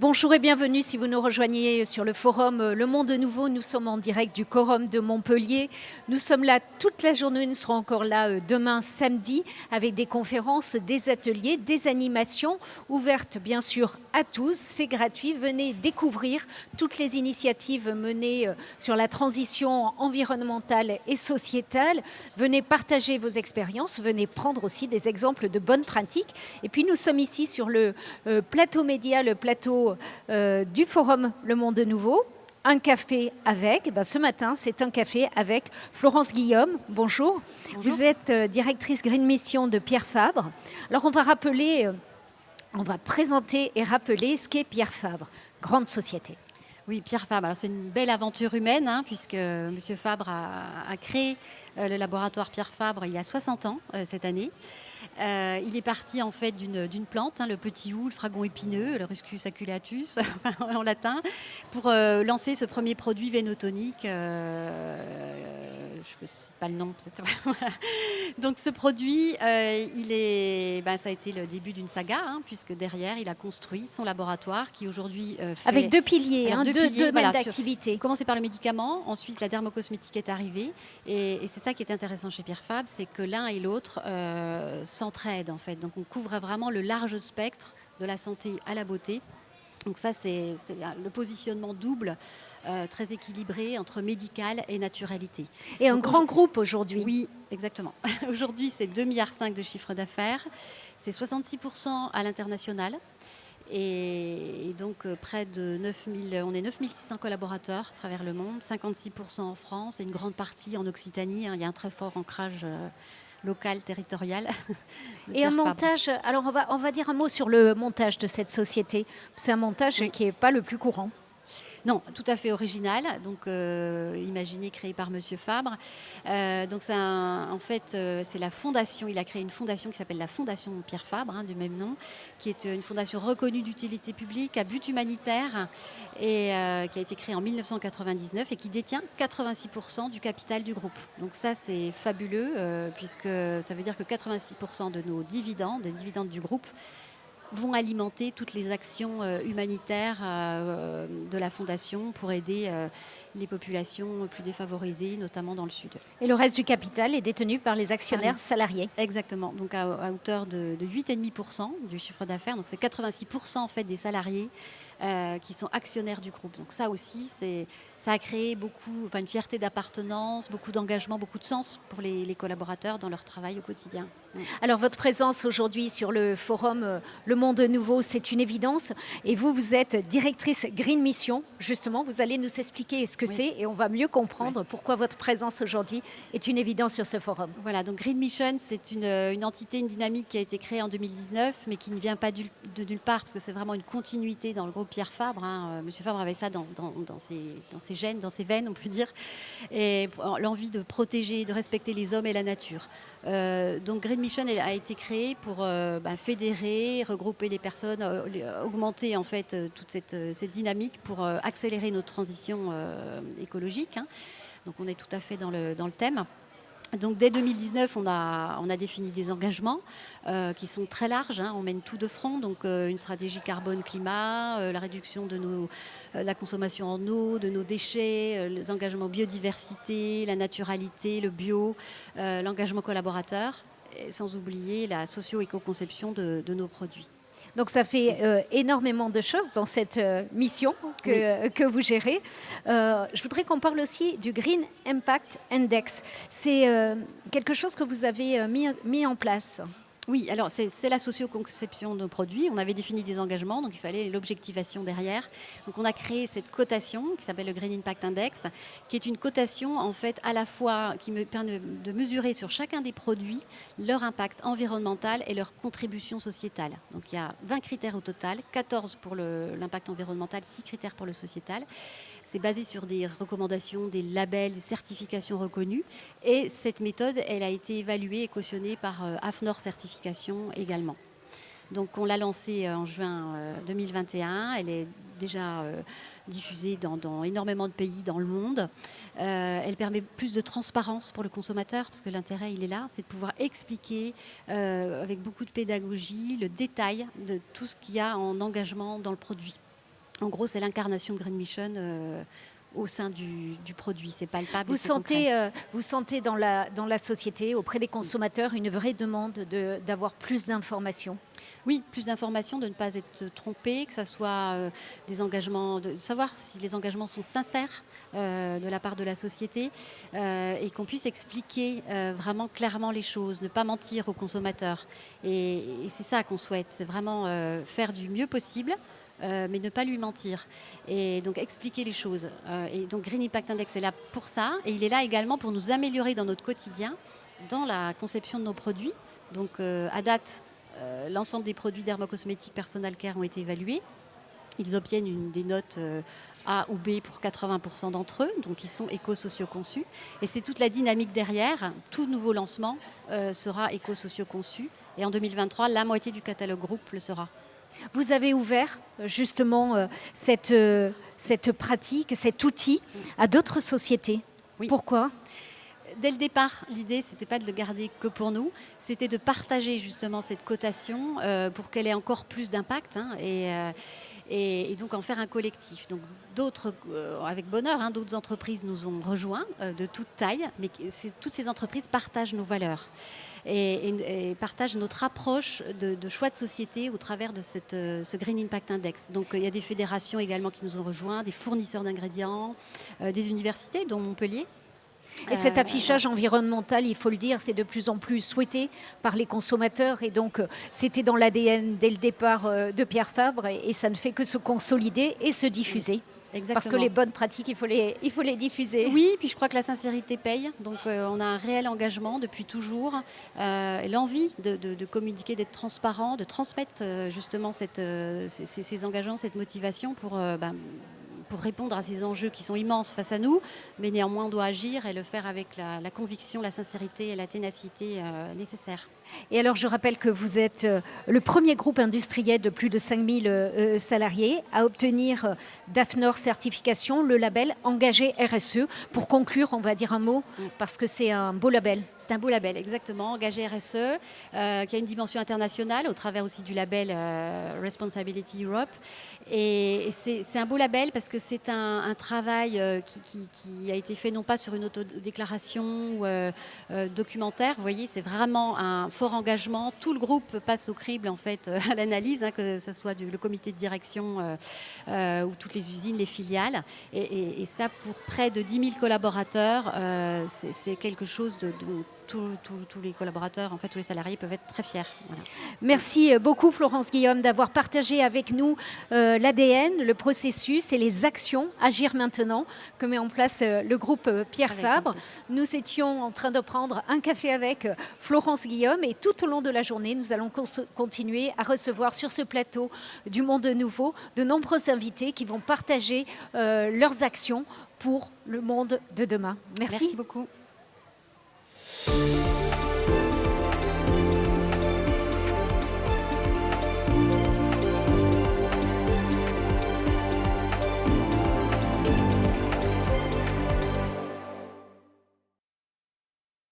Bonjour et bienvenue si vous nous rejoignez sur le forum Le Monde Nouveau. Nous sommes en direct du Quorum de Montpellier. Nous sommes là toute la journée, nous serons encore là demain samedi avec des conférences, des ateliers, des animations ouvertes bien sûr à tous. C'est gratuit, venez découvrir toutes les initiatives menées sur la transition environnementale et sociétale. Venez partager vos expériences, venez prendre aussi des exemples de bonnes pratiques. Et puis nous sommes ici sur le plateau média, le plateau du forum Le Monde Nouveau. Un café avec, ce matin c'est un café avec Florence Guillaume. Bonjour. Bonjour. Vous êtes directrice Green Mission de Pierre Fabre. Alors on va présenter et rappeler ce qu'est Pierre Fabre, grande société. Oui, Pierre Fabre, alors c'est une belle aventure humaine puisque M. Fabre a créé le laboratoire Pierre Fabre il y a 60 ans cette année. Il est parti en fait d'une plante, le petit hou, le fragon épineux, le Ruscus aculatus en latin, pour lancer ce premier produit vénotonique. Je ne sais pas le nom peut-être. Donc ce produit, ça a été le début d'une saga, puisque derrière il a construit son laboratoire qui aujourd'hui fait... Avec deux piliers, deux domaines d'activité. Commencer par le médicament, ensuite la dermocosmétique est arrivée, et c'est ça qui est intéressant chez Pierre Fabre, c'est que l'un et l'autre s'entraident en fait. Donc on couvre vraiment le large spectre de la santé à la beauté. Donc ça c'est le positionnement double. Très équilibré entre médical et naturalité. Et un grand groupe aujourd'hui. Oui, exactement. Aujourd'hui, c'est 2,5 milliards de chiffre d'affaires. C'est 66% à l'international. Et donc, près de 9600 collaborateurs à travers le monde, 56% en France et une grande partie en Occitanie. Il y a un très fort ancrage local, territorial. Et un montage, alors on va dire un mot sur le montage de cette société. C'est un montage qui n'est pas le plus courant. Non, tout à fait original, donc imaginé, créé par Monsieur Fabre. Donc c'est la fondation, il a créé une fondation qui s'appelle la Fondation Pierre Fabre, du même nom, qui est une fondation reconnue d'utilité publique à but humanitaire et qui a été créée en 1999 et qui détient 86% du capital du groupe. Donc ça c'est fabuleux puisque ça veut dire que 86% de nos dividendes, des dividendes du groupe, vont alimenter toutes les actions humanitaires de la Fondation pour aider les populations plus défavorisées, notamment dans le Sud. Et le reste du capital est détenu par les actionnaires salariés. Exactement, donc à hauteur de 8,5% du chiffre d'affaires. Donc c'est 86% en fait des salariés qui sont actionnaires du groupe. Donc ça aussi, ça a créé une fierté d'appartenance, beaucoup d'engagement, beaucoup de sens pour les collaborateurs dans leur travail au quotidien. Alors votre présence aujourd'hui sur le forum Le Monde Nouveau, c'est une évidence. Et vous êtes directrice Green Mission. Justement, vous allez nous expliquer ce que c'est et on va mieux comprendre pourquoi votre présence aujourd'hui est une évidence sur ce forum. Voilà, donc Green Mission, c'est une entité, une dynamique qui a été créée en 2019, mais qui ne vient pas de nulle part, parce que c'est vraiment une continuité dans le groupe Pierre Fabre. Monsieur Fabre avait ça dans ses gènes, dans ses veines, on peut dire, et l'envie de protéger, de respecter les hommes et la nature. Donc Green Mission a été créée pour fédérer, regrouper les personnes, augmenter en fait toute cette dynamique pour accélérer notre transition écologique. Donc on est tout à fait dans le thème. Donc dès 2019, on a défini des engagements qui sont très larges. On mène tout de front, donc une stratégie carbone-climat, la réduction de la consommation en eau, de nos déchets, les engagements biodiversité, la naturalité, le bio, l'engagement collaborateur, et sans oublier la socio-éco-conception de nos produits. Donc ça fait énormément de choses dans cette mission que vous gérez. Je voudrais qu'on parle aussi du Green Impact Index. C'est quelque chose que vous avez mis en place. Oui, alors c'est la socio-conception de nos produits. On avait défini des engagements, donc il fallait l'objectivation derrière. Donc on a créé cette cotation qui s'appelle le Green Impact Index, qui est une cotation en fait à la fois qui me permet de mesurer sur chacun des produits leur impact environnemental et leur contribution sociétale. Donc il y a 20 critères au total, 14 pour l'impact environnemental, 6 critères pour le sociétal. C'est basé sur des recommandations, des labels, des certifications reconnues. Et cette méthode, elle a été évaluée et cautionnée par AFNOR Certification également. Donc on l'a lancée en juin 2021. Elle est déjà diffusée dans énormément de pays dans le monde. Elle permet plus de transparence pour le consommateur, parce que l'intérêt, il est là, c'est de pouvoir expliquer avec beaucoup de pédagogie le détail de tout ce qu'il y a en engagement dans le produit. En gros, c'est l'incarnation de Green Mission au sein du produit. C'est palpable. Vous sentez dans la société, auprès des consommateurs, une vraie demande d'avoir plus d'informations? Oui, plus d'informations, de ne pas être trompé, que ce soit des engagements, de savoir si les engagements sont sincères de la part de la société et qu'on puisse expliquer vraiment clairement les choses, ne pas mentir aux consommateurs. Et c'est ça qu'on souhaite, c'est vraiment faire du mieux possible. Mais ne pas lui mentir et donc expliquer les choses. Et donc Green Impact Index est là pour ça et il est là également pour nous améliorer dans notre quotidien, dans la conception de nos produits. Donc à date, l'ensemble des produits dermocosmétiques Personal Care ont été évalués. Ils obtiennent des notes A ou B pour 80% d'entre eux, donc ils sont éco-socio-conçus. Et c'est toute la dynamique derrière. Tout nouveau lancement sera éco-socio-conçu. Et en 2023, la moitié du catalogue groupe le sera. Vous avez ouvert justement cette pratique, cet outil à d'autres sociétés. Oui. Pourquoi ? Dès le départ, l'idée, ce n'était pas de le garder que pour nous, c'était de partager justement cette cotation pour qu'elle ait encore plus d'impact et donc en faire un collectif. Donc d'autres, avec bonheur, d'autres entreprises nous ont rejoints de toute taille, mais toutes ces entreprises partagent nos valeurs. Et partagent notre approche de choix de société au travers de ce Green Impact Index. Donc il y a des fédérations également qui nous ont rejoints, des fournisseurs d'ingrédients, des universités, dont Montpellier. Et cet affichage environnemental, il faut le dire, c'est de plus en plus souhaité par les consommateurs. Et donc, c'était dans l'ADN dès le départ de Pierre Fabre. Et ça ne fait que se consolider et se diffuser. Exactement. Parce que les bonnes pratiques, il faut les diffuser. Oui, puis je crois que la sincérité paye. Donc, on a un réel engagement depuis toujours. L'envie de communiquer, d'être transparent, de transmettre justement ces engagements, cette motivation pour répondre à ces enjeux qui sont immenses face à nous, mais néanmoins on doit agir et le faire avec la conviction, la sincérité et la ténacité nécessaires. Et alors je rappelle que vous êtes le premier groupe industriel de plus de 5000 salariés à obtenir DAFNOR certification, le label engagé RSE. Pour conclure, on va dire un mot, parce que c'est un beau label. C'est un beau label, exactement, engagé RSE, qui a une dimension internationale au travers aussi du label Responsibility Europe. Et c'est un beau label parce que c'est un travail qui a été fait non pas sur une autodéclaration ou documentaire, vous voyez, c'est vraiment un fort engagement. Tout le groupe passe au crible en fait à l'analyse, que ce soit le comité de direction ou toutes les usines, les filiales. Et ça, pour près de 10 000 collaborateurs, c'est quelque chose dont tous les collaborateurs, en fait, tous les salariés peuvent être très fiers. Voilà. Merci beaucoup Florence Guillaume d'avoir partagé avec nous l'ADN, le processus et les actions Agir maintenant que met en place le groupe Pierre Fabre. Nous étions en train de prendre un café avec Florence Guillaume et tout au long de la journée, nous allons continuer à recevoir sur ce plateau du Monde Nouveau de nombreux invités qui vont partager leurs actions pour le monde de demain. Merci. Merci beaucoup.